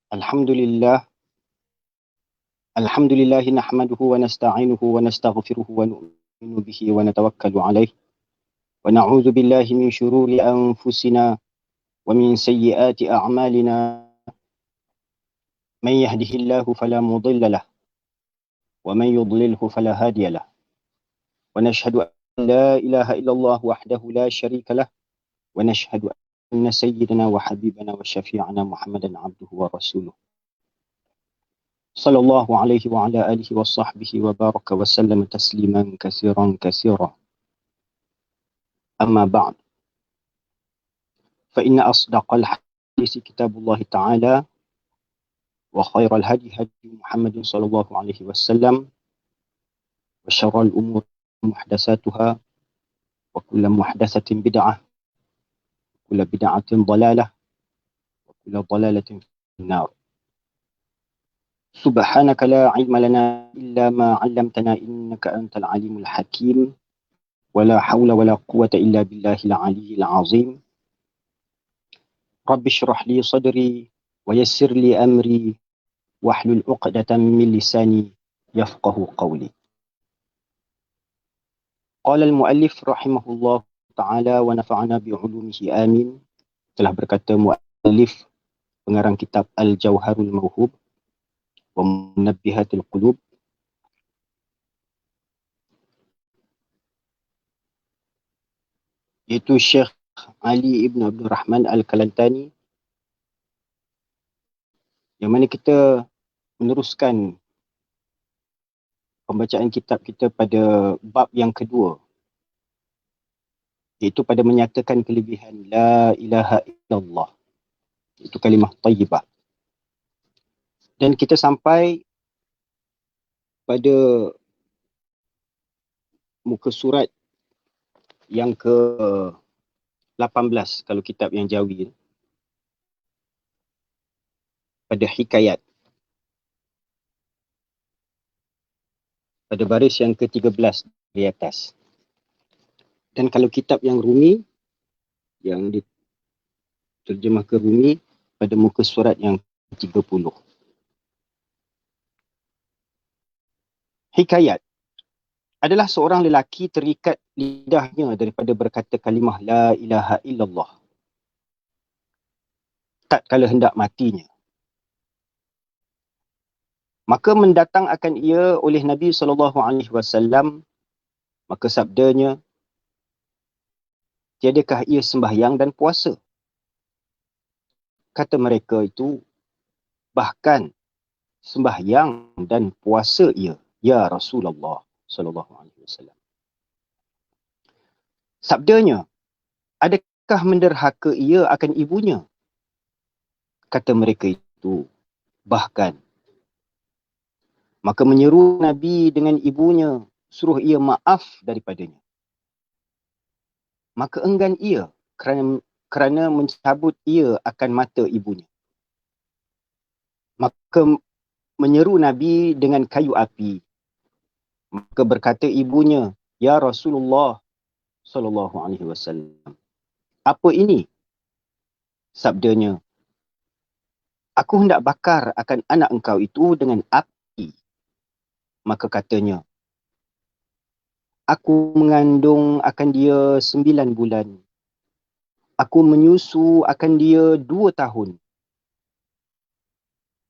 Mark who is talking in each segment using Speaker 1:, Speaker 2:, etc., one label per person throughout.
Speaker 1: Alhamdulillah, Alhamdulillah nahmaduhu wa nasta'inuhu wa nastaghfiruhu wa nu'minu bihi wa natawakkalu alaih wa na'udzu billahi min syururi anfusina wa min sayyiati a'malina man yahdihillahu fala mudilla lah wa man yudlilhu fala hadiya lah wa nashhadu an la ilaha illallah wahdahu la syarika lah wa nashhadu anna sayyidina wa habibana wa syafi'ana Muhammadan abduhu wa rasuluh sallallahu alaihi wa ala alihi wa sahbihi wa baraka wa sallam tasliman katsiran amma ba'd فإن أصدق الحديث كتاب الله تعالى وخير الهدي هدي محمد صلى الله عليه وسلم وشر الأمور محدثاتها وكل محدثة بدعة وكل بدعة ضلالة وكل ضلالة في النار سبحانك لا علم لنا إلا ما علمتنا إنك أنت العليم الحكيم ولا حول ولا قوة إلا بالله العلي العظيم رب اشرح لي صدري ويسر لي أمري واحلل عقدة من لساني يفقه قولي. قال المؤلف رحمه الله تعالى ونفعنا بعلومه آمين. Telah berkata muallif pengarang kitab Al-Jauharul Mawhub wa Munabbihatul Qulub, iaitu Syekh Ali ibn Abdul Rahman Al-Kalantani, yang mana kita meneruskan pembacaan kitab kita pada bab yang kedua, iaitu pada menyatakan kelebihan La ilaha illallah, iaitu kalimah tayyibah. Dan kita sampai pada muka surat yang ke-18 kalau kitab yang Jawi, pada hikayat, pada baris yang ke-13 di atas. Dan kalau kitab yang Rumi, yang diterjemah ke Rumi, pada muka surat yang ke-30. Hikayat adalah seorang lelaki terikat lidahnya daripada berkata kalimah La ilaha illallah tatkala hendak matinya. Maka mendatang akan ia oleh Nabi SAW, maka sabdanya, tiadakah ia sembahyang dan puasa? Kata mereka itu, bahkan sembahyang dan puasa ia, ya Rasulullah SAW. Sabdanya, adakah menderhaka ia akan ibunya? Kata mereka itu, bahkan. Maka menyeru Nabi dengan ibunya, suruh ia maaf daripadanya. Maka enggan ia kerana mencabut ia akan mata ibunya. Maka menyeru Nabi dengan kayu api. Maka berkata ibunya, ya Rasulullah SAW, apa ini? Sabdanya, aku hendak bakar akan anak engkau itu dengan api. Maka katanya, aku mengandung akan dia 9 bulan. Aku menyusu akan dia 2 tahun.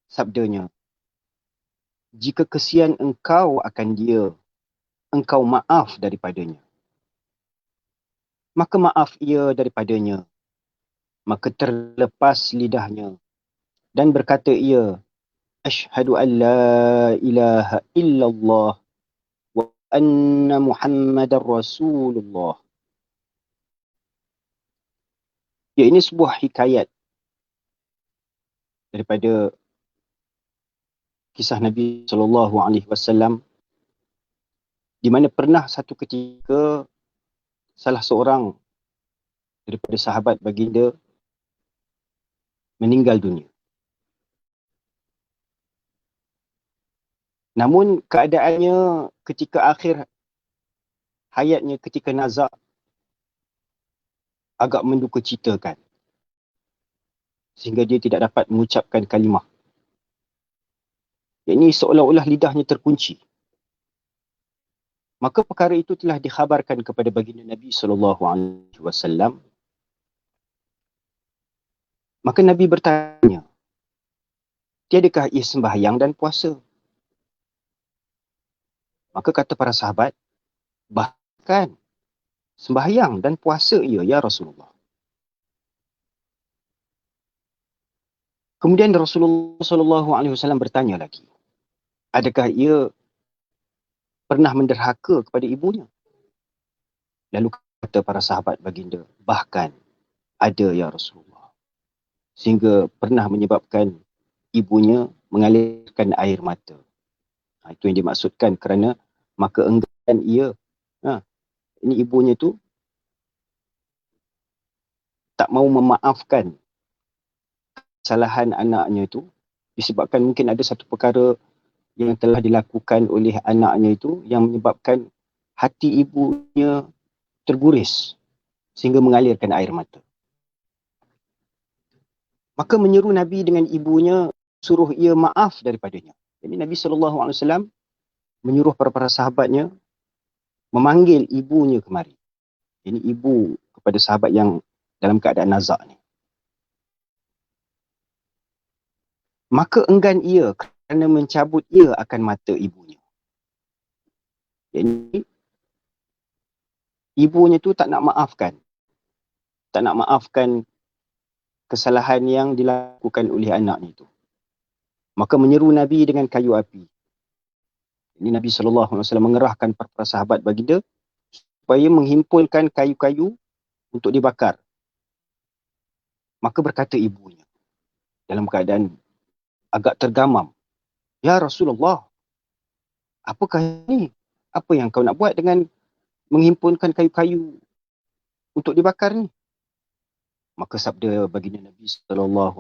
Speaker 1: Sabdanya, jika kesian engkau akan dia, engkau maaf daripadanya. Maka maaf ia daripadanya. Maka terlepas lidahnya. Dan berkata ia, Ashhadu an la ilaha illallah wa anna Muhammadar Rasulullah. Ya, ini sebuah hikayat daripada kisah Nabi SAW, di mana pernah satu ketika salah seorang daripada sahabat baginda meninggal dunia. Namun keadaannya ketika akhir hayatnya, ketika nazak, agak mendukacitakan, sehingga dia tidak dapat mengucapkan kalimah Yakni seolah-olah lidahnya terkunci. Maka perkara itu telah dikhabarkan kepada baginda Nabi SAW. Maka Nabi bertanya, tiadakah ia sembahyang dan puasa? Maka kata para sahabat, bahkan sembahyang dan puasa ia, ya Rasulullah. Kemudian Rasulullah SAW bertanya lagi, adakah ia pernah menderhaka kepada ibunya? Lalu kata para sahabat baginda, bahkan ada ya Rasulullah. Sehingga pernah menyebabkan ibunya mengalirkan air mata. Itu yang dimaksudkan kerana maka enggan ia. Ini ibunya tu tak mau memaafkan kesalahan anaknya itu disebabkan mungkin ada satu perkara yang telah dilakukan oleh anaknya itu yang menyebabkan hati ibunya terguris sehingga mengalirkan air mata. Maka menyeru Nabi dengan ibunya suruh ia maaf daripadanya. Jadi Nabi SAW menyuruh para sahabatnya memanggil ibunya kemari. Ini ibu kepada sahabat yang dalam keadaan nazak ni. Maka enggan ia kerana mencabut ia akan mata ibunya. Jadi ibunya tu tak nak maafkan. Tak nak maafkan kesalahan yang dilakukan oleh anaknya itu. Maka menyeru Nabi dengan kayu api. Ini Nabi SAW mengerahkan para sahabat baginda supaya menghimpunkan kayu-kayu untuk dibakar. Maka berkata ibunya dalam keadaan agak tergamam, ya Rasulullah, apakah ini? Apa yang kau nak buat dengan menghimpunkan kayu-kayu untuk dibakar ni? Maka sabda baginda Nabi SAW,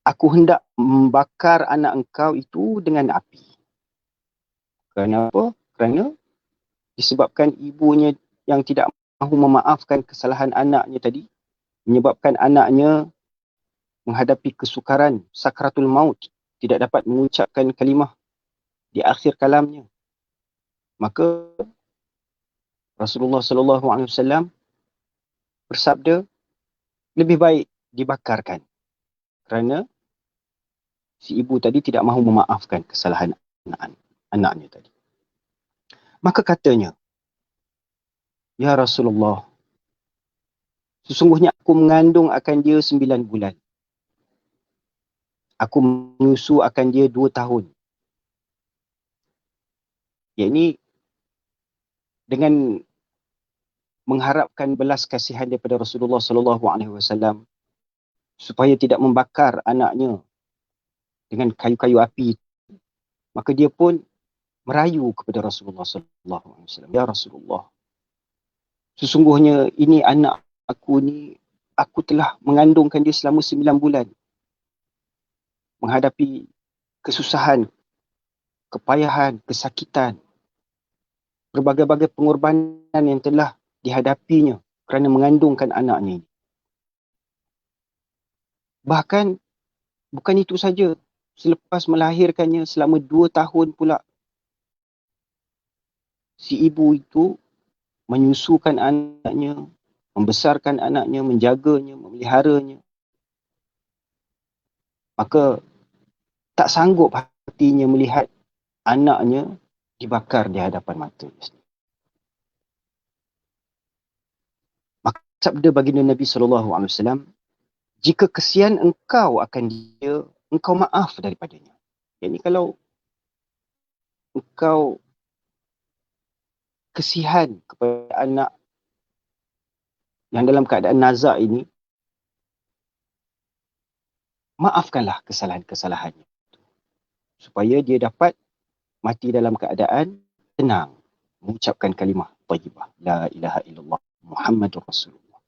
Speaker 1: aku hendak membakar anak engkau itu dengan api. Kerana apa? Kerana disebabkan ibunya yang tidak mahu memaafkan kesalahan anaknya tadi, menyebabkan anaknya menghadapi kesukaran sakratul maut, tidak dapat mengucapkan kalimah di akhir kalamnya. Maka Rasulullah SAW bersabda, lebih baik dibakarkan kerana si ibu tadi tidak mahu memaafkan kesalahan anaknya tadi. Maka katanya, ya Rasulullah, sesungguhnya aku mengandung akan dia 9 bulan. Aku menyusu akan dia 2 tahun. Yakni dengan mengharapkan belas kasihan daripada Rasulullah SAW supaya tidak membakar anaknya dengan kayu-kayu api, maka dia pun merayu kepada Rasulullah SAW. Ya Rasulullah, sesungguhnya ini anak aku ni, aku telah mengandungkan dia selama 9 bulan. Menghadapi kesusahan, kepayahan, kesakitan, berbagai-bagai pengorbanan yang telah dihadapinya kerana mengandungkan anaknya. Bahkan bukan itu saja, selepas melahirkannya selama 2 tahun pula, si ibu itu menyusukan anaknya, membesarkan anaknya, menjaganya, memeliharanya. Maka tak sanggup hatinya melihat anaknya dibakar di hadapan matanya. Maka sabda baginda Nabi SAW, jika kesian engkau akan dia, engkau maaf daripadanya. Jadi kalau engkau kesihan kepada anak yang dalam keadaan nazak ini, maafkanlah kesalahan-kesalahannya supaya dia dapat mati dalam keadaan tenang, mengucapkan kalimah thayyibah, la ilaha illallah Muhammadur Rasulullah.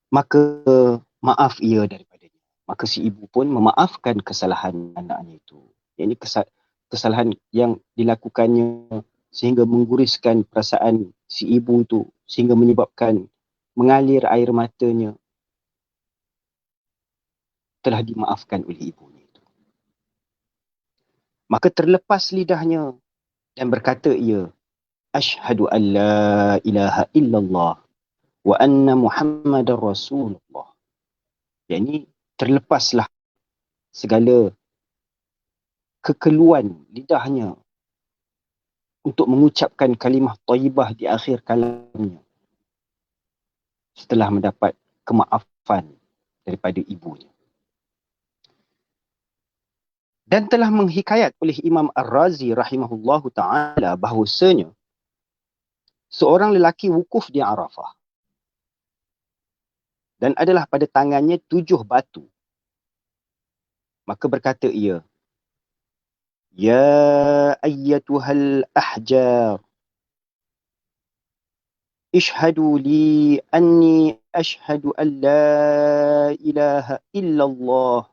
Speaker 1: Maka maaf ia daripadanya. Maka si ibu pun memaafkan kesalahan anaknya itu. Ini kesalahan yang dilakukannya sehingga mengguriskan perasaan si ibu itu, sehingga menyebabkan mengalir air matanya. telah dimaafkan oleh ibunya itu. Maka terlepas lidahnya dan berkata ia, Asyhadu an la ilaha illallah wa anna Muhammadar Rasulullah. Yang terlepaslah segala kekeluan lidahnya untuk mengucapkan kalimah thayyibah di akhir kalamnya setelah mendapat kemaafan daripada ibunya. Dan telah menghikayat oleh Imam Ar-Razi rahimahullahu ta'ala bahawasanya seorang lelaki wukuf di Arafah dan adalah pada tangannya 7 batu. Maka berkata ia, Ya ayyatuhal ahjar, ishhadu li anni ashhadu an la ilaha illallah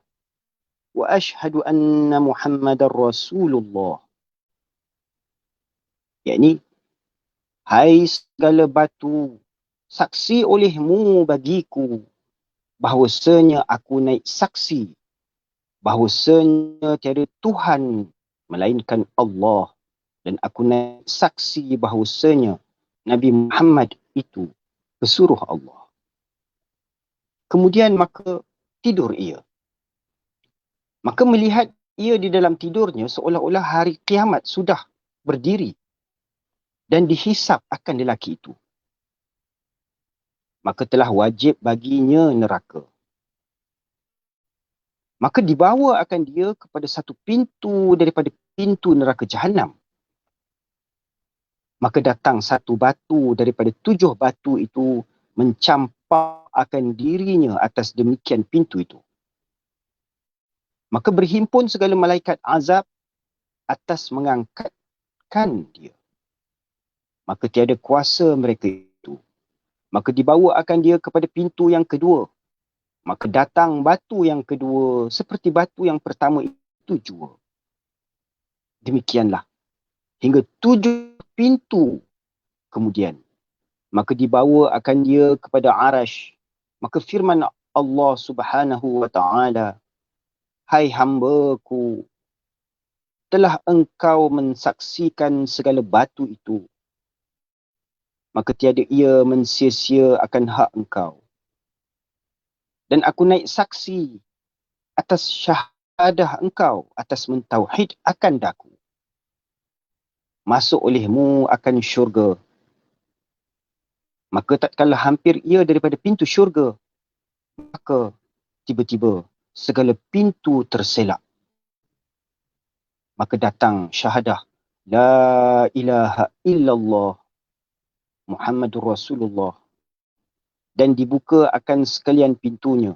Speaker 1: wa ashhadu anna Muhammadar Rasulullah. Yakni, hai segala batu, saksi olehmu bagiku bahawasanya aku naik saksi bahawasanya tiada Tuhan melainkan Allah, dan aku naik saksi bahawasanya Nabi Muhammad itu pesuruh Allah. Kemudian maka tidur ia. Maka melihat ia di dalam tidurnya seolah-olah hari kiamat sudah berdiri dan dihisap akan lelaki itu. Maka telah wajib baginya neraka. Maka dibawa akan dia kepada satu pintu daripada pintu neraka Jahannam. Maka datang satu batu daripada 7 batu itu mencampak akan dirinya atas demikian pintu itu. Maka berhimpun segala malaikat azab atas mengangkatkan dia. Maka tiada kuasa mereka itu. Maka dibawa akan dia kepada pintu yang kedua. Maka datang batu yang kedua seperti batu yang pertama itu jua. Demikianlah. Hingga 7 pintu kemudian. Maka dibawa akan dia kepada Arash. Maka firman Allah Subhanahu wa ta'ala, Hai hamba-Ku, telah engkau mensaksikan segala batu itu. Maka tiada ia mensia-sia akan hak engkau. Dan aku naik saksi atas syahadah engkau, atas mentauhid akan daku. Masuk olehmu akan syurga. Maka tatkala hampir ia daripada pintu syurga, maka tiba-tiba segala pintu terselak. Maka datang syahadah, La ilaha illallah Muhammadur Rasulullah. Dan dibuka akan sekalian pintunya.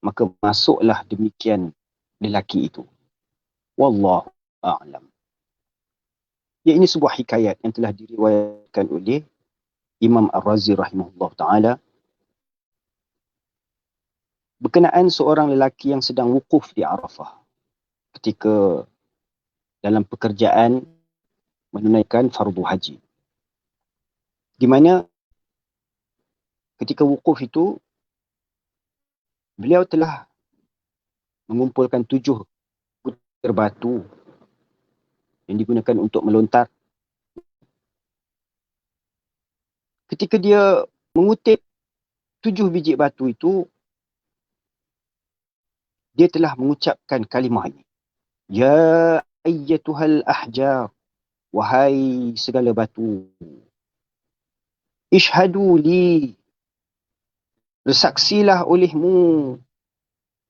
Speaker 1: Maka masuklah demikian lelaki itu. Wallahu a'lam. Ya, ini sebuah hikayat yang telah diriwayatkan oleh Imam Ar-Razi rahimahullah ta'ala berkenaan seorang lelaki yang sedang wukuf di Arafah ketika dalam pekerjaan menunaikan fardu haji. Di mana ketika wukuf itu, beliau telah mengumpulkan 7 butir batu yang digunakan untuk melontar. Ketika dia mengutip 7 biji batu itu, dia telah mengucapkan kalimah ini. Ya ayyatuhal ahjar, wahai segala batu. Ishhadu li, bersaksilah olehmu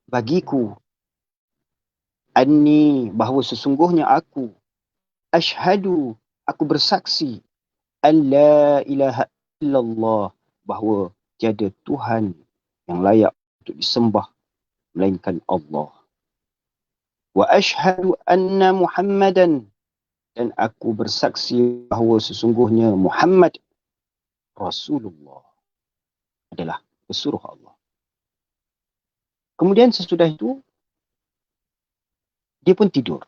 Speaker 1: bagiku. Anni, bahawa sesungguhnya aku. Ashhadu, aku bersaksi. An la ilaha illallah, bahawa tiada Tuhan yang layak untuk disembah melainkan Allah. Wa ashhadu anna Muhammadan, dan aku bersaksi bahawa sesungguhnya Muhammad Rasulullah adalah pesuruh Allah. Kemudian sesudah itu, dia pun tidur.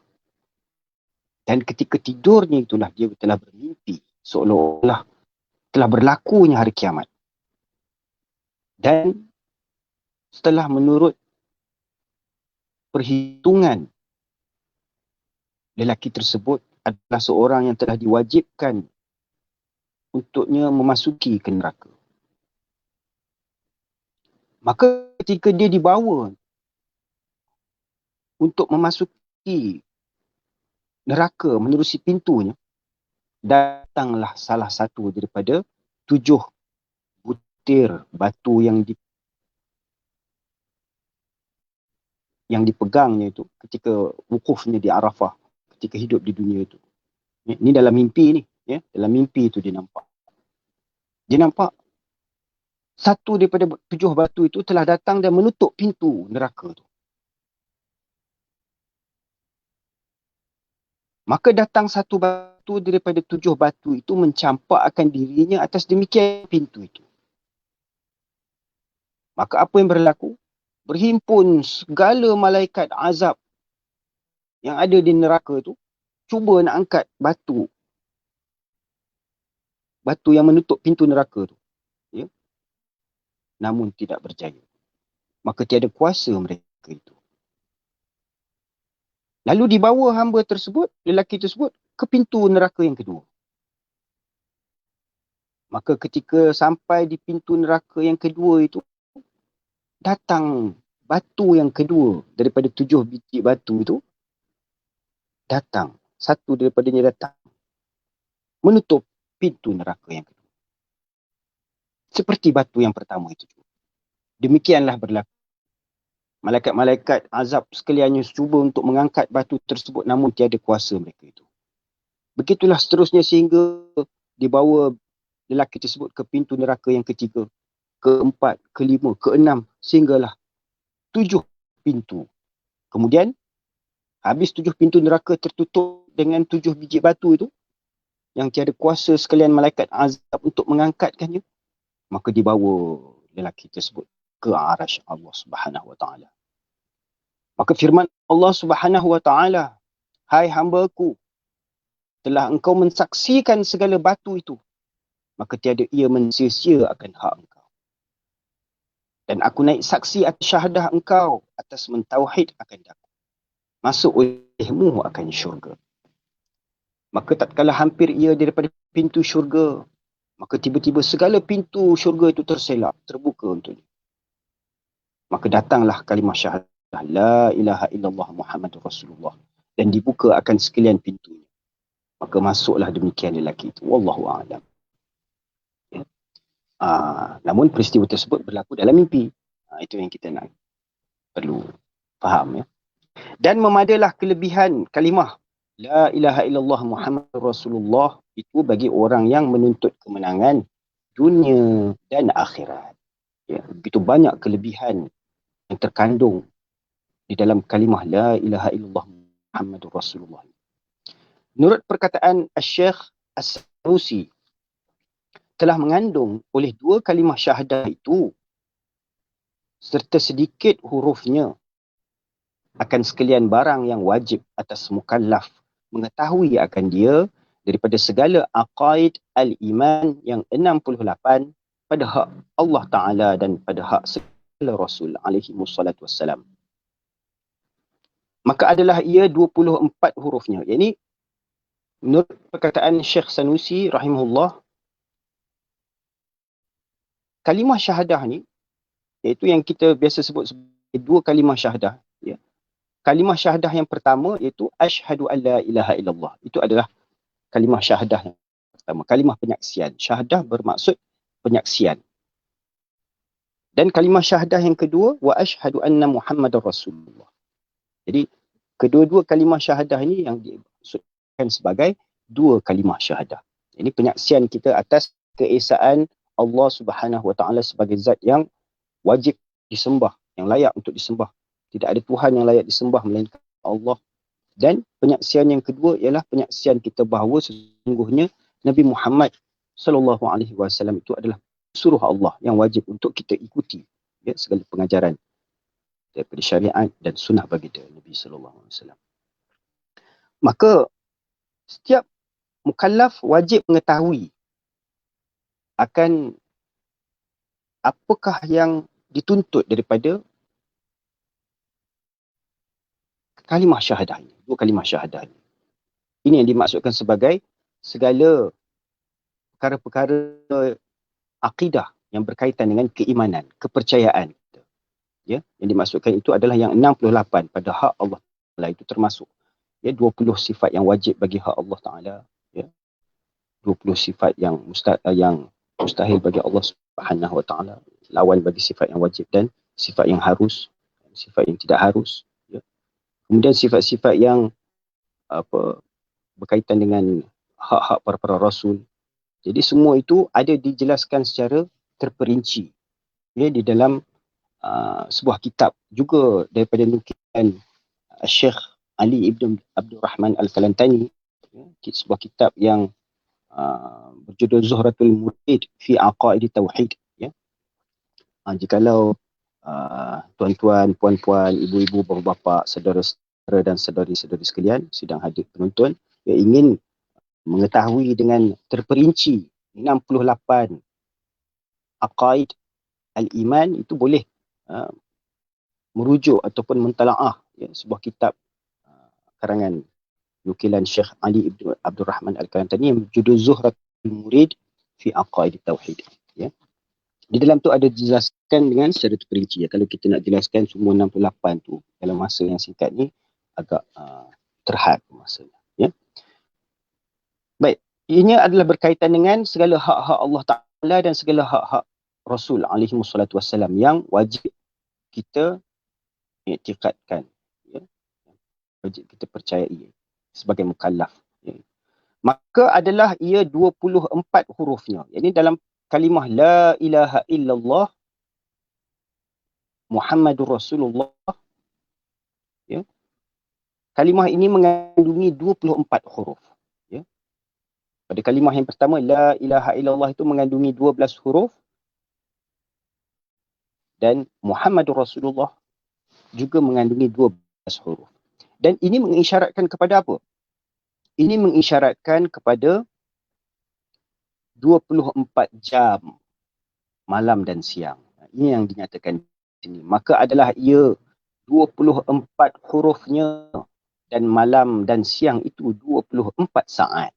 Speaker 1: Dan ketika tidurnya itulah dia telah bermimpi seolah-olah telah berlakunya hari kiamat. Dan setelah menurut perhitungan lelaki tersebut adalah seorang yang telah diwajibkan untuknya memasuki ke neraka. Maka ketika dia dibawa untuk memasuki neraka menerusi pintunya, datanglah salah satu daripada 7 butir batu yang dipegangnya itu ketika wukufnya di Arafah, ketika hidup di dunia itu. Ini dalam mimpi ni, ya, dalam mimpi itu dia nampak. Dia nampak satu daripada 7 batu itu telah datang dan menutup pintu neraka itu. Maka datang satu batu daripada 7 batu itu mencampakkan dirinya atas demikian pintu itu. Maka apa yang berlaku? Berhimpun segala malaikat azab yang ada di neraka itu, cuba nak angkat batu yang menutup pintu neraka itu. Ya? Namun tidak berjaya. Maka tiada kuasa mereka itu. Lalu dibawa hamba tersebut, lelaki tersebut, ke pintu neraka yang kedua. Maka ketika sampai di pintu neraka yang kedua itu, datang batu yang kedua daripada 7 biji batu itu, datang. Satu daripadanya datang. Menutup pintu neraka yang kedua. Seperti batu yang pertama itu. Demikianlah berlaku. Malaikat-malaikat azab sekaliannya cuba untuk mengangkat batu tersebut, namun tiada kuasa mereka itu. Begitulah seterusnya sehingga dibawa lelaki tersebut ke pintu neraka yang ketiga, keempat, kelima, keenam, sehinggalah 7 pintu. Kemudian, habis 7 pintu neraka tertutup dengan 7 biji batu itu, yang tiada kuasa sekalian malaikat azab untuk mengangkatkannya, maka dibawa lelaki tersebut ke arasy Allah Subhanahu wa taala. Maka firman Allah Subhanahu wa taala, "Hai hamba-Ku, telah engkau mensaksikan segala batu itu, maka tiada ia mensia-sia akan hak engkau. Dan aku naik saksi atas syahadah engkau atas mentauhid akan aku. Masuk olehmu akan syurga." Maka tatkala hampir ia daripada pintu syurga, maka tiba-tiba segala pintu syurga itu terselak, terbuka untuknya. Maka datanglah kalimah syahadah, La ilaha illallah Muhammadur Rasulullah. Dan dibuka akan sekalian pintunya. Maka masuklah demikian lelaki itu. Wallahu a'lam. Ya. Namun peristiwa tersebut berlaku dalam mimpi. Itu yang kita nak perlu faham. Ya. Dan memadalah kelebihan kalimah La ilaha illallah Muhammadur Rasulullah itu bagi orang yang menuntut kemenangan dunia dan akhirat. Ya, begitu banyak kelebihan yang terkandung di dalam kalimah La ilaha illallah Muhammadur Rasulullah. Menurut perkataan Syekh As-Sanusi, telah mengandung oleh 2 kalimah syahadah itu serta sedikit hurufnya akan sekalian barang yang wajib atas mukallaf mengetahui akan dia daripada segala aqaid al-iman yang 68 pada hak Allah Ta'ala dan pada hak segala Rasul alaihi wassalatu wassalam. Maka adalah ia 24 hurufnya. Ini menurut perkataan Syekh Sanusi rahimahullah, kalimah syahadah ni, iaitu yang kita biasa sebut sebagai 2 kalimah syahadah. Ya. Kalimah syahadah yang pertama iaitu asyhadu an la ilaha illallah. Itu adalah kalimah syahadah yang pertama. Kalimah penyaksian. Syahadah bermaksud penyaksian. Dan kalimah syahadah yang kedua, wa asyhadu anna Muhammadar Rasulullah. Jadi, kedua-dua kalimah syahadah ini yang dimaksudkan sebagai 2 kalimah syahadah. Ini penyaksian kita atas keesaan Allah Subhanahu wa taala sebagai zat yang wajib disembah, yang layak untuk disembah. Tidak ada Tuhan yang layak disembah melainkan Allah. Dan penyaksian yang kedua ialah penyaksian kita bahawa sesungguhnya Nabi Muhammad sallallahu alaihi wasallam itu adalah suruh Allah yang wajib untuk kita ikuti, ya, segala pengajaran daripada syariat dan sunnah baginda Nabi sallallahu alaihi wasallam. Maka setiap mukallaf wajib mengetahui akan apakah yang dituntut daripada kalimah syahadah ini. Dua kalimah syahadah ini. Ini yang dimaksudkan sebagai segala perkara-perkara akidah yang berkaitan dengan keimanan, kepercayaan. Ya, yang dimaksudkan itu adalah yang 68 pada hak Allah Taala, itu termasuk ya 20 sifat yang wajib bagi hak Allah Taala, ya. 20 sifat yang mustahil bagi Allah Subhanahu Wa Taala, lawan bagi sifat yang wajib, dan sifat yang harus, sifat yang tidak harus, ya. Kemudian sifat-sifat yang berkaitan dengan hak-hak para rasul. Jadi semua itu ada dijelaskan secara terperinci, ya, di dalam sebuah kitab juga daripada nukilan Syekh Ali Ibn Abdul Rahman Al-Kalantani, ya, sebuah kitab yang berjudul Zuhratul Murid fi Aqaid Tauhid, ya. Jikalau tuan-tuan, puan-puan, ibu-ibu, bapa-bapa, saudara-saudara dan saudari-saudari sekalian, sidang hadir penonton, yang ingin mengetahui dengan terperinci 68 aqaid al-iman, itu boleh merujuk ataupun mentalaah, ya, sebuah kitab karangan nukilan Syekh Ali Ibn Abdul Rahman Al-Kalantani yang berjudul Zuhratul Murid fi Aqaid Tauhid, ya. Di dalam tu ada dijelaskan dengan secara terperinci, ya. Kalau kita nak jelaskan semua 68 tu dalam masa yang singkat ni agak terhad masanya, ya. Baik, ini adalah berkaitan dengan segala hak-hak Allah Ta'ala dan segala hak-hak Rasul alaihi wassalatu wassalam yang wajib kita iktikadkan, ya. Wajib kita percayai sebagai mukallaf, ya. Maka adalah ia 24 hurufnya. Ini dalam kalimah La ilaha illallah Muhammadur Rasulullah, ya. Kalimah ini mengandungi 24 huruf, ya. Pada kalimah yang pertama, La ilaha illallah, itu mengandungi 12 huruf, dan Muhammadur Rasulullah juga mengandungi 12 huruf. Dan ini mengisyaratkan kepada apa? Ini mengisyaratkan kepada 24 jam malam dan siang. Ini yang dinyatakan di sini. Maka adalah ia 24 hurufnya, dan malam dan siang itu 24 saat.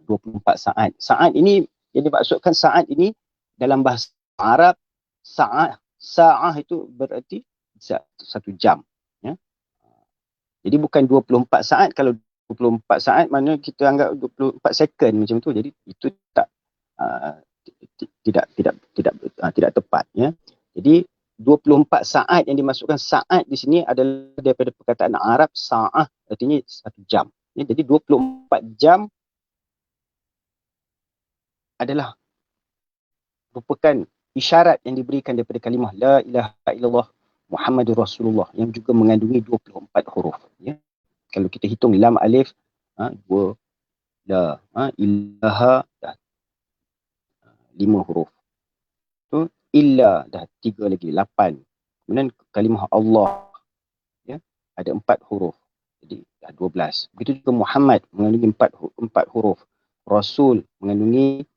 Speaker 1: 24 saat. Saat ini, yang dimaksudkan saat ini dalam bahasa Arab, sa'ah itu berarti satu jam, ya. Jadi bukan 24 saat. Kalau 24 saat mana kita anggap 24 second macam tu. Jadi itu tak tidak tepat, ya. Jadi 24 saat yang dimasukkan saat di sini adalah daripada perkataan Arab sa'ah, artinya satu jam, ya. Jadi 24 jam adalah merupakan isyarat yang diberikan daripada kalimah La ilaha illallah Muhammadur Rasulullah yang juga mengandungi 24 huruf, ya. Kalau kita hitung lam alif, dua, la, ilaha, dah 5 huruf. Tu illa, dah 3 lagi, 8. Kemudian kalimah Allah, ya, ada 4 huruf. Jadi dah 12. Begitu juga Muhammad mengandungi 4 huruf. Rasul mengandungi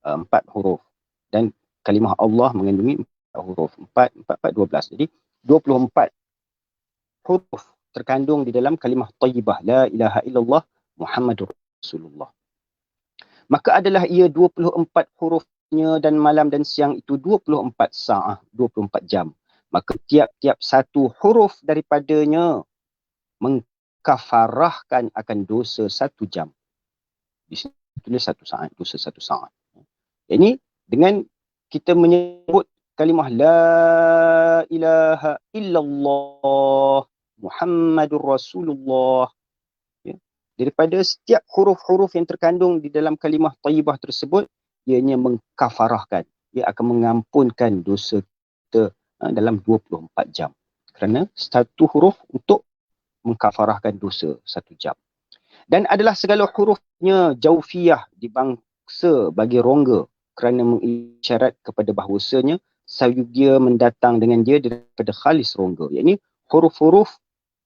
Speaker 1: 4 huruf. Dan kalimah Allah mengandungi 4 huruf. 4, 12. Jadi 24 huruf terkandung di dalam kalimah tayyibah La ilaha illallah Muhammadur Rasulullah. Maka adalah ia 24 hurufnya, dan malam dan siang itu 24 sa'ah, 24 jam. Maka tiap-tiap satu huruf daripadanya mengkafarahkan akan dosa 1 jam. Di sini tulis 1 saat, dosa 1 saat. Ini dengan kita menyebut kalimah La ilaha illallah Muhammadur Rasulullah, ya. Daripada setiap huruf-huruf yang terkandung di dalam kalimah tayyibah tersebut, ianya mengkafarahkan, ia akan mengampunkan dosa kita dalam 24 jam. Kerana satu huruf untuk mengkafarahkan dosa 1 jam. Dan adalah segala hurufnya jaufiyah, dibangsa bagi rongga, kerana mengisyarat kepada bahawasanya sayugia mendatang dengan dia daripada khalis rongga. Iaitu huruf-huruf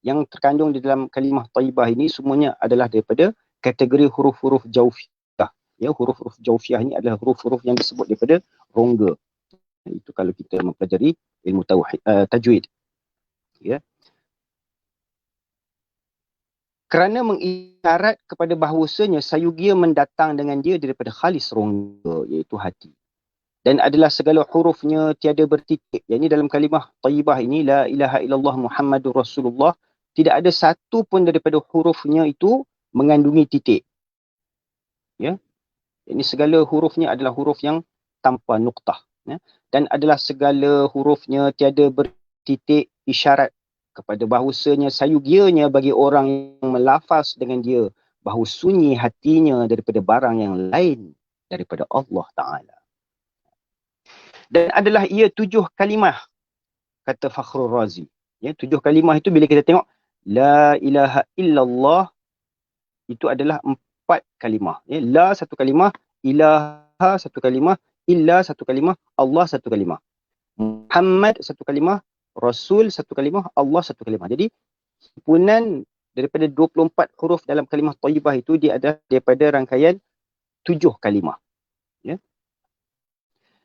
Speaker 1: yang terkandung di dalam kalimah tayyibah ini semuanya adalah daripada kategori huruf-huruf jaufiyah. Ya, huruf-huruf jaufiyah ini adalah huruf-huruf yang disebut daripada rongga. Itu kalau kita mempelajari ilmu tajwid, ya. kerana mengisyarat kepada bahawasanya sayugia mendatang dengan dia daripada khalis rongga, iaitu hati. Dan adalah segala hurufnya tiada bertitik. Yang ini dalam kalimah tayyibah ini, la ilaha illallah Muhammadur Rasulullah, tidak ada satu pun daripada hurufnya itu mengandungi titik. Ya. Ini segala hurufnya adalah huruf yang tanpa nuktah. Ya. Dan adalah segala hurufnya tiada bertitik isyarat kepada bahawasanya sayugianya bagi orang yang melafaz dengan dia bahawa sunyi hatinya daripada barang yang lain daripada Allah Ta'ala. Dan adalah ia 7 kalimah, kata Fakhrul Razi. Ya, 7 kalimah itu bila kita tengok la ilaha illallah, itu adalah 4 kalimah. Ya, la satu kalimah, ilaha satu kalimah, illa satu kalimah, Allah satu kalimah. Muhammad satu kalimah, Rasul satu kalimah, Allah satu kalimah. Jadi himpunan daripada 24 huruf dalam kalimah thayyibah itu dia ada daripada rangkaian 7 kalimah. Ya.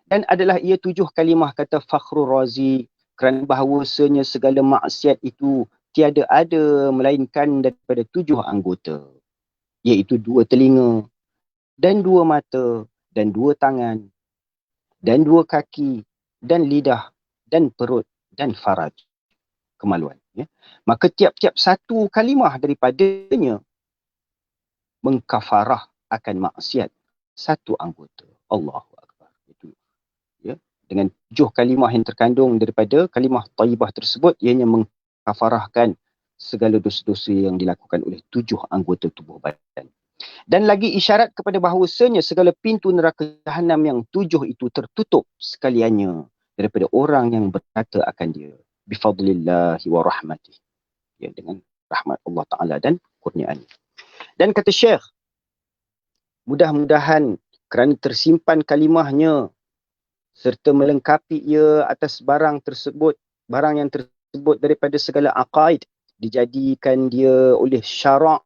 Speaker 1: Dan adalah ia 7 kalimah, kata Fakhrul Razi, kerana bahawasanya segala maksiat itu tiada ada melainkan daripada 7 anggota, iaitu 2 telinga, dan 2 mata, dan 2 tangan, dan 2 kaki, dan lidah, dan perut, dan faraj, kemaluan. Ya. Maka tiap-tiap satu kalimah daripadanya mengkafarah akan maksiat satu anggota. Allahu Akbar. Itu. Ya. Dengan 7 kalimah yang terkandung daripada kalimah tayyibah tersebut, ianya mengkafarahkan segala dosa-dosa yang dilakukan oleh 7 anggota tubuh badan. Dan lagi isyarat kepada bahawasanya segala pintu neraka Jahannam yang 7 itu tertutup sekaliannya daripada orang yang berkata akan dia bifadlillahi wa rahmatih, ya, dengan rahmat Allah Ta'ala dan kurniaan. Dan kata Syekh, mudah-mudahan kerana tersimpan kalimahnya serta melengkapi ia atas barang tersebut, barang yang tersebut daripada segala aqaid, dijadikan dia oleh syarak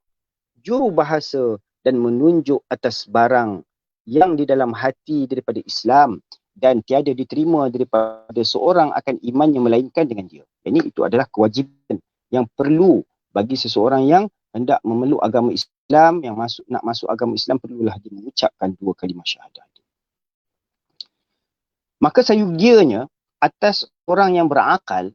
Speaker 1: juru bahasa dan menunjuk atas barang yang di dalam hati daripada Islam dan tiada diterima daripada seorang akan imannya melainkan dengan dia. Ini itu adalah kewajiban yang perlu bagi seseorang yang hendak memeluk agama Islam, yang nak masuk agama Islam, perlulah dia mengucapkan 2 kalimah syahadah. Maka sayugianya atas orang yang berakal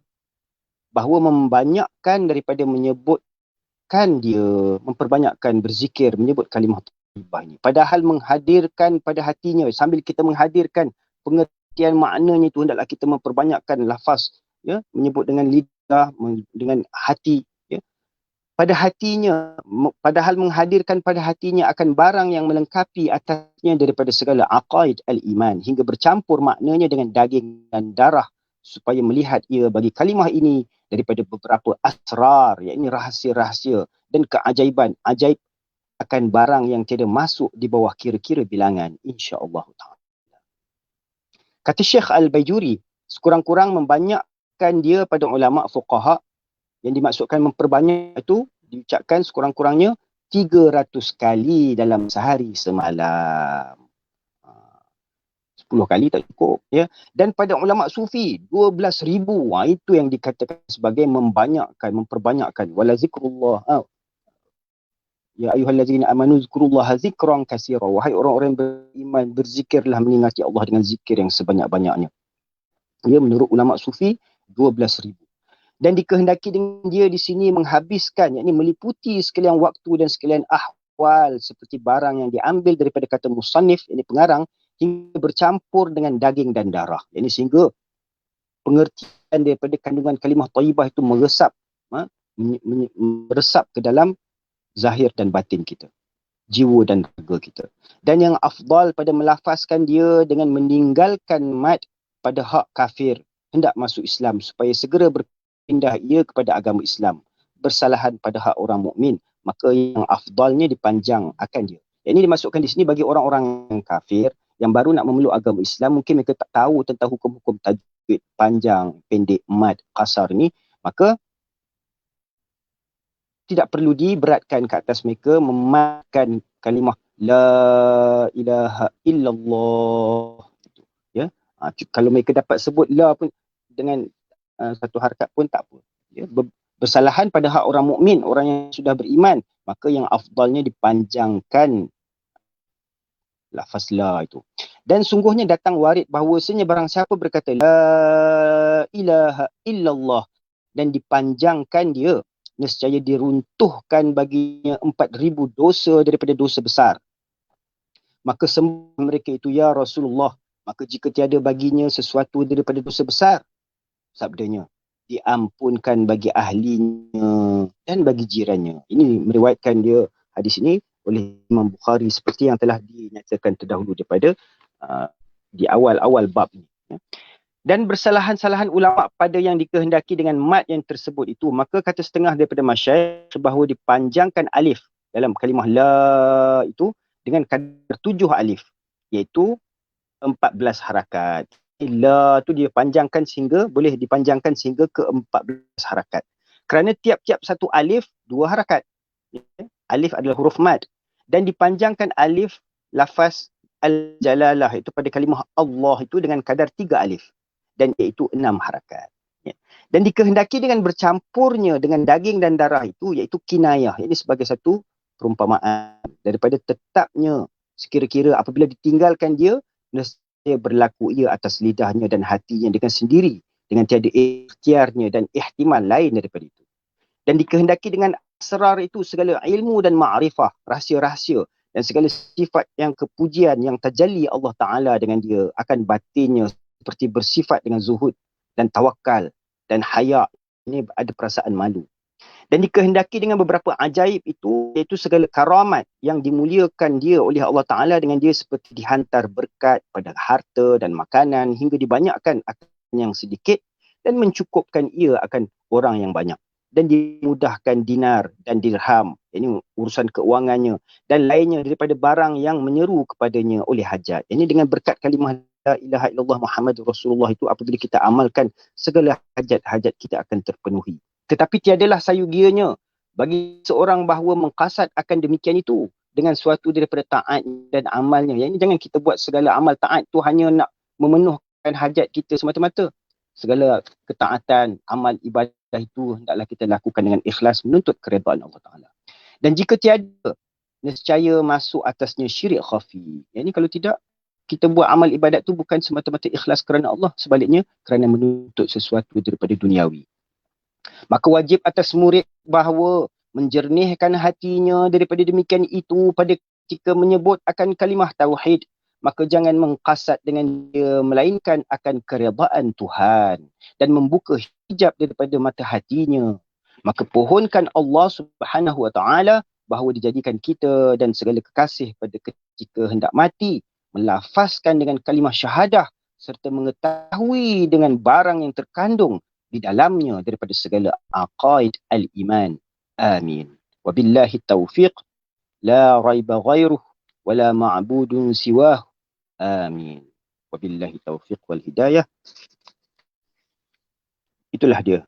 Speaker 1: bahawa membanyakkan daripada menyebutkan dia, memperbanyakkan berzikir, menyebut kalimah thayyibah ini. Padahal menghadirkan pada hatinya, sambil kita menghadirkan pengertian maknanya itu, hendaklah kita memperbanyakkan lafaz, ya, menyebut dengan lidah, dengan hati, ya. Pada hatinya, padahal menghadirkan pada hatinya akan barang yang melengkapi atasnya daripada segala aqaid al-iman, hingga bercampur maknanya dengan daging dan darah, supaya melihat ia bagi kalimah ini daripada beberapa asrar, iaitu rahsia-rahsia dan keajaiban, ajaib akan barang yang tiada masuk di bawah kira-kira bilangan, insya-Allah ta'ala. Kata Syekh Al-Baijuri, sekurang-kurang membanyakkan dia pada ulama fuqaha, yang dimaksudkan memperbanyak itu diucapkan sekurang-kurangnya 300 kali dalam sehari semalam. 10 kali tak cukup, ya. Dan pada ulama sufi 12,000, itu yang dikatakan sebagai membanyakkan, memperbanyakkan. Wala zikrullah, ya ayyuhallazina amanu zkurullaha zikran katsira, wahai orang-orang beriman, berzikirlah, mengingati Allah dengan zikir yang sebanyak-banyaknya. Ya, menurut ulama sufi 12,000. Dan dikehendaki dengan dia di sini menghabiskan, yakni meliputi sekalian waktu dan sekalian ahwal seperti barang yang diambil daripada kata musannif, yakni pengarang, hingga bercampur dengan daging dan darah. Yakni sehingga pengertian daripada kandungan kalimah thayyibah itu meresap, meresap ke dalam zahir dan batin kita, jiwa dan raga kita. Dan yang afdal pada melafazkan dia dengan meninggalkan mad pada hak kafir hendak masuk Islam, supaya segera berpindah ia kepada agama Islam, bersalahan pada hak orang mukmin, maka yang afdalnya dipanjang akan dia. Yang ini dimasukkan di sini bagi orang-orang yang kafir yang baru nak memeluk agama Islam, mungkin mereka tak tahu tentang hukum-hukum tajwid, panjang, pendek, mad, qasar ni, maka tidak perlu diberatkan ke atas mereka mematkan kalimah la ilaha illallah. Ya, kalau mereka dapat sebut la pun dengan satu harakat pun tak apa. Ya, bersalahan pada hak orang mukmin, orang yang sudah beriman, maka yang afdalnya dipanjangkan lafaz la itu. Dan sungguhnya datang warid bahawasanya barang siapa berkata la ilaha illallah dan dipanjangkan dia, nescaya diruntuhkan baginya 4,000 dosa daripada dosa besar. Maka sembah mereka itu, ya Rasulullah, maka jika tiada baginya sesuatu daripada dosa besar, sabdanya, diampunkan bagi ahlinya dan bagi jirannya. Ini meriwayatkan dia hadis ini oleh Imam Bukhari seperti yang telah dinyatakan terdahulu daripada di awal-awal bab ini. Dan bersalahan-salahan ulama pada yang dikehendaki dengan mat yang tersebut itu, maka kata setengah daripada masyayikh bahawa dipanjangkan alif dalam kalimah la itu dengan kadar 7 alif, iaitu 14 harakat. La tu dia panjangkan sehingga boleh dipanjangkan sehingga ke 14 harakat. Kerana tiap-tiap satu alif 2 harakat. Alif adalah huruf mad dan dipanjangkan alif lafaz al-jalalah itu pada kalimah Allah itu dengan kadar 3 alif dan iaitu 6 harakat. Dan dikehendaki dengan bercampurnya dengan daging dan darah itu iaitu kinayah. Ini sebagai satu perumpamaan daripada tetapnya sekira-kira apabila ditinggalkan dia, nescaya berlaku ia atas lidahnya dan hatinya dengan sendiri, dengan tiada ikhtiarnya dan ihtimal lain daripada itu. Dan dikehendaki dengan asrar itu segala ilmu dan ma'rifah, rahsia-rahsia dan segala sifat yang kepujian yang tajalli Allah Ta'ala dengan dia akan batinnya seperti bersifat dengan zuhud dan tawakal dan haya, ini ada perasaan malu. Dan dikehendaki dengan beberapa ajaib itu, iaitu segala karamat yang dimuliakan dia oleh Allah Ta'ala dengan dia seperti dihantar berkat pada harta dan makanan hingga dibanyakkan akan yang sedikit dan mencukupkan ia akan orang yang banyak. Dan dimudahkan dinar dan dirham, ini urusan keuangannya dan lainnya daripada barang yang menyeru kepadanya oleh hajat. Ini dengan berkat kalimah la ilaha illallah Muhammadur Rasulullah itu, apabila kita amalkan, segala hajat-hajat kita akan terpenuhi. Tetapi tiadalah sayugianya bagi seorang bahawa mengkasad akan demikian itu dengan suatu daripada taat dan amalnya. Yang ini jangan kita buat segala amal taat tu hanya nak memenuhkan hajat kita semata-mata. Segala ketaatan, amal ibadah itu hendaklah kita lakukan dengan ikhlas menuntut keredaan Allah Ta'ala. Dan jika tiada, nescaya masuk atasnya syirik khafi. Yang ini kalau tidak, kita buat amal ibadat tu bukan semata-mata ikhlas kerana Allah, sebaliknya kerana menuntut sesuatu daripada duniawi. Maka wajib atas murid bahawa menjernihkan hatinya daripada demikian itu pada ketika menyebut akan kalimah tauhid. Maka jangan mengkasad dengan dia, melainkan akan keredaan Tuhan dan membuka hijab daripada mata hatinya. Maka pohonkan Allah Subhanahu Wa Ta'ala bahawa dijadikan kita dan segala kekasih pada ketika hendak mati melafazkan dengan kalimah syahadah serta mengetahui dengan barang yang terkandung di dalamnya daripada segala aqaid al-iman. Amin. Wabillahi taufiq, la raiba ghairuh, wala ma'budun siwah. Amin. Wabillahi taufiq wal hidayah. Itulah dia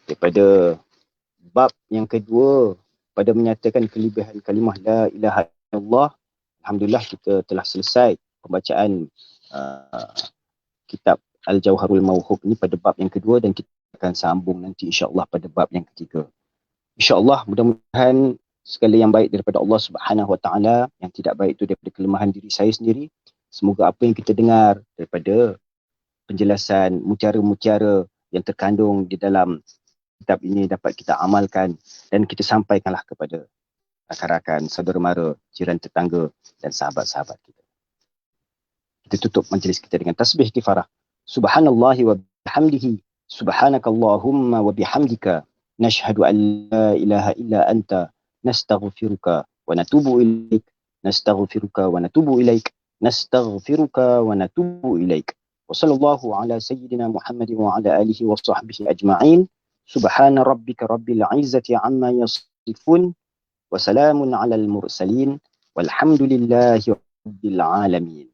Speaker 1: daripada bab yang kedua pada menyatakan kelebihan kalimah la ilaha illallah. Alhamdulillah kita telah selesai pembacaan kitab Al-Jawharul Mawhub ini pada bab yang kedua dan kita akan sambung nanti insya-Allah pada bab yang ketiga. Insya-Allah mudah-mudahan segala yang baik daripada Allah Subhanahu Wa Ta'ala, yang tidak baik itu daripada kelemahan diri saya sendiri. Semoga apa yang kita dengar daripada penjelasan mutiara-mutiara yang terkandung di dalam kitab ini dapat kita amalkan dan kita sampaikanlah kepada rakan-rakan, saudara mara, jiran tetangga dan sahabat-sahabat kita. Kita tutup majlis kita dengan tasbih kifarah. Subhanallahi wa bihamdihi, subhanakallahumma wa bihamdika, nashhadu an la ilaha illa anta, nastaghfiruka wa natubu ilaik, nastaghfiruka wa natubu ilaik, nastaghfiruka wa natubu ilaik. Wa sallallahu ala sayyidina Muhammadin wa ala alihi wa sahbihi ajma'in. Subhana rabbika rabbil izzati amma yasifun. Wa salamun ala al-mursalin. Walhamdulillahi rabbil alamin.